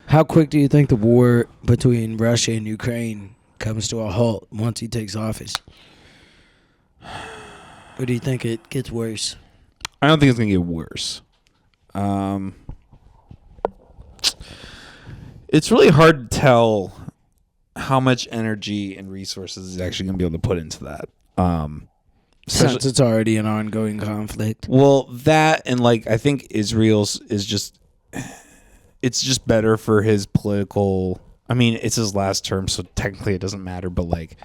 How quick do you think the war between Russia and Ukraine comes to a halt once he takes office? Or do you think it gets worse? I don't think it's going to get worse. It's really hard to tell how much energy and resources he's actually going to be able to put into that. Since it's already an ongoing conflict. Well, that and like I think Israel's is just it's just better for his political. I mean, it's his last term, so technically it doesn't matter. But like,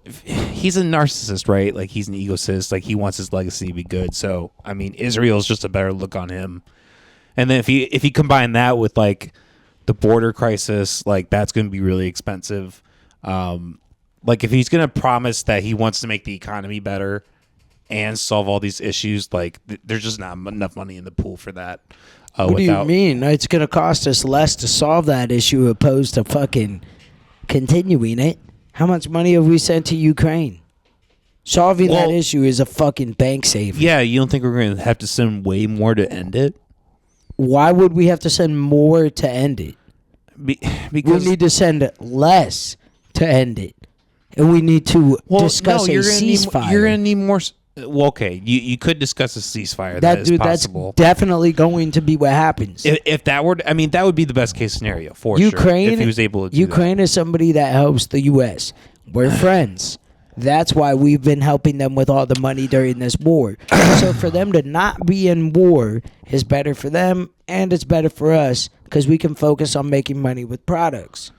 he's a narcissist, right? Like he's an egotist. Like he wants his legacy to be good. So I mean, Israel's just a better look on him. And then if he combine that with like the border crisis, like that's going to be really expensive. Like if he's going to promise that he wants to make the economy better and solve all these issues, like there's just not enough money in the pool for that. What do you mean? It's going to cost us less to solve that issue opposed to fucking continuing it. How much money have we sent to Ukraine? Solving that issue is a fucking bank saver. Yeah, you don't think we're going to have to send way more to end it? Why would we have to send more to end it? Because we need to send less to end it. And we need to discuss a ceasefire. You're going to need more. Well, okay, you could discuss a ceasefire. That is possible. That's definitely going to be what happens. If that were, I mean, that would be the best case scenario for Ukraine, sure. If he was able to do Ukraine is somebody that helps the U.S. We're friends. That's why we've been helping them with all the money during this war. So for them to not be in war is better for them, and it's better for us because we can focus on making money with products.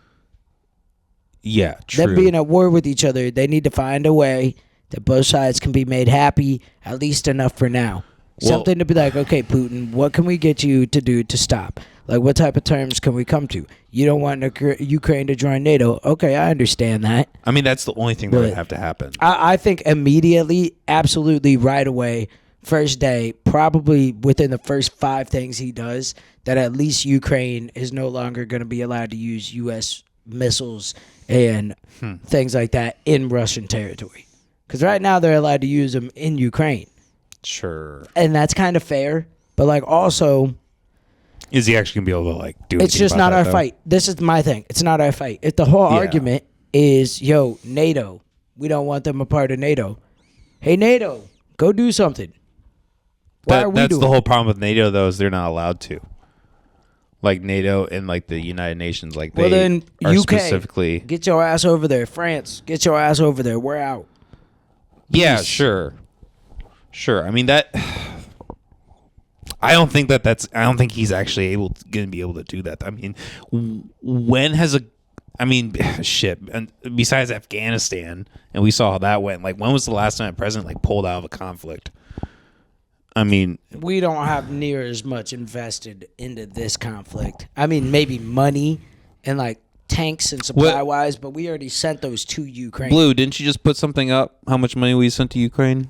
Yeah, true. Them being at war with each other, they need to find a way that both sides can be made happy, at least enough for now. Something to be like, okay, Putin, what can we get you to do to stop? Like, what type of terms can we come to? You don't want Ukraine to join NATO. Okay, I understand that. I mean, that's the only thing that would have to happen. I think immediately, absolutely right away, first day, probably within the first 5 things he does, that at least Ukraine is no longer going to be allowed to use U.S. missiles and things like that in Russian territory. Because right now they're allowed to use them in Ukraine. Sure. And that's kind of fair. But like also... Is he actually going to be able to like do anything? It's just not our fight. This is my thing. It's not our fight. If the whole argument is, yo, NATO, we don't want them a part of NATO. Hey, NATO, go do something. That's the whole problem with NATO, though, is they're not allowed to. Like NATO and like the United Nations, like they then are UK, specifically. Get your ass over there. France, get your ass over there. We're out. Yeah, sure. I mean that. I don't think I don't think he's actually going to be able to do that. I mean, when has shit. And besides Afghanistan, and we saw how that went. Like, when was the last time a president like pulled out of a conflict? I mean, we don't have near as much invested into this conflict. I mean, maybe money and like tanks and supply wise, but we already sent those to Ukraine. Blue, didn't you just put something up? How much money we sent to Ukraine?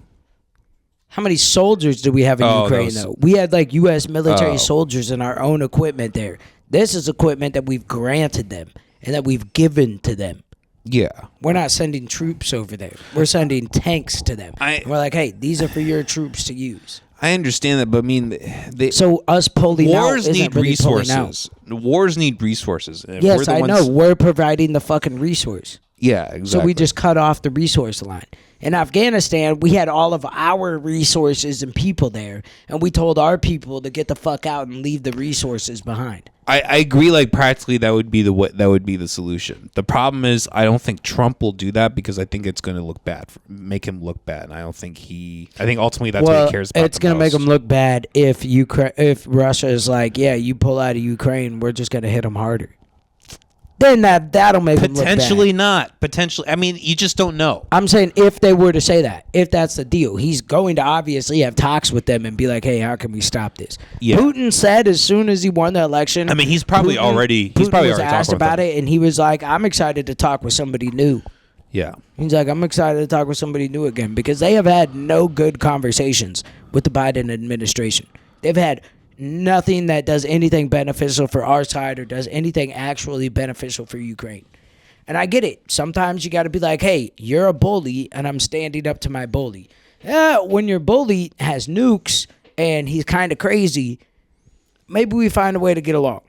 How many soldiers do we have in Ukraine, though? We had like U.S. military soldiers and our own equipment there. This is equipment that we've granted them and that we've given to them. Yeah. We're not sending troops over there. We're sending tanks to them. We're like, hey, these are for your troops to use. I understand that, but I mean, so us pulling out wars need really resources. Wars need resources. Yes, I know. We're providing the fucking resource. Yeah, exactly. So we just cut off the resource line. In Afghanistan, we had all of our resources and people there, and we told our people to get the fuck out and leave the resources behind. I agree. Like practically, that would be the solution. The problem is, I don't think Trump will do that because I think it's going to look bad, make him look bad. And I don't think I think ultimately that's what he cares about. It's going to make him look bad if Russia is like, yeah, you pull out of Ukraine, we're just going to hit them harder. Then that'll make them look bad. Potentially not. Potentially. I mean, you just don't know. I'm saying if they were to say that, if that's the deal, he's going to obviously have talks with them and be like, hey, how can we stop this? Yeah. Putin said as soon as he won the election. I mean, he's probably already asked about it, and he was like, I'm excited to talk with somebody new. Yeah. He's like, I'm excited to talk with somebody new again because they have had no good conversations with the Biden administration. They've had nothing that does anything beneficial for our side or does anything actually beneficial for Ukraine. And I get it. Sometimes you got to be like, hey, you're a bully, and I'm standing up to my bully. When your bully has nukes and he's kind of crazy, maybe we find a way to get along.